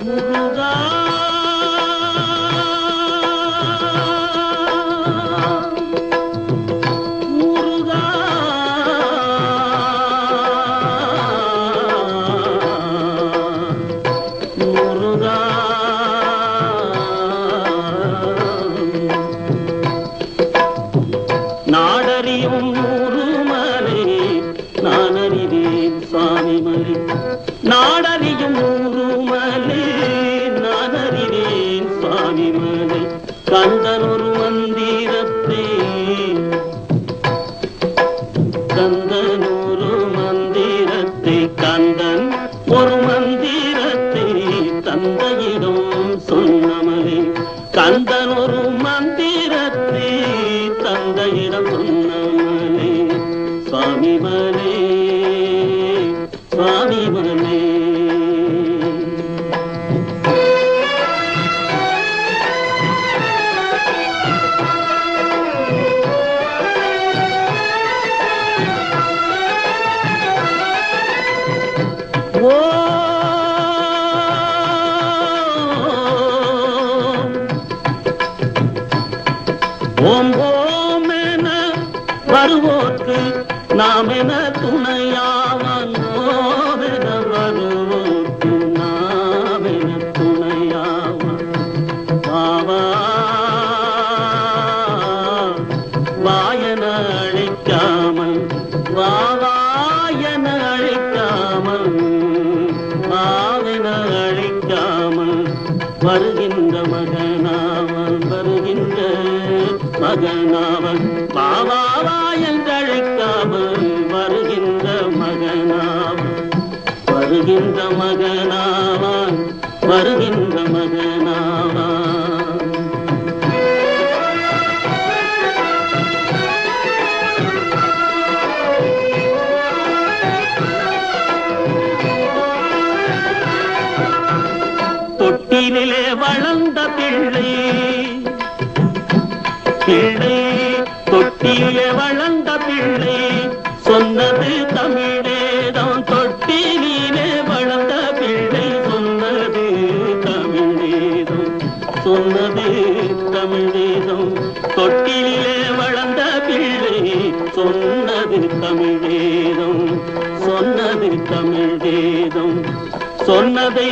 முருகா முருகா முருகா நாடறியும் ஊருமலை நான் அறிவேன் சுவாமிமலை நாடறியும் ஊருமலை நான் அறிவேன் சுவாமிமலை கந்தன் ஒரு மந்திரத்தை கந்தன் ஒரு மந்திரத்தை கந்தன் ஒரு மந்திரத்தை தந்தையிடம் சொன்னமலை கந்தன் ஒரு மந்திரத்தை தந்தையிடம் சொன்னமலை சுவாமிமலை சுவாமிமலை ஓம் ஓம் என வருவோர்க்கு நாம் என துணையாவன் ஓமென வருவோர்க்கு நாம் என துணையாவன் வாவா வாயன அழைக்காமல் வாவாயன அழைக்காமல் வாவென அழைக்காமல் வருகின்ற மகனாவன் வருகின்ற மகனாவன் பாவாவா என்றழைக்காமல் வருகின்ற மகனாவன் வருகின்ற மகனாவான் வருகின்ற மகனாவான் தொட்டிலே வளர்ந்த பிள்ளை பிள்ளை தொட்டிலே வளர்ந்த பிள்ளை சொன்னது தமிழேதான் தொட்டிலே வளர்ந்த பிள்ளை சொன்னது தமிழேதம் சொன்னது தமிழேதம் தொட்டிலே வளர்ந்த பிள்ளை சொன்னது தமிழேதம் சொன்னது தமிழேதம் சொன்னதை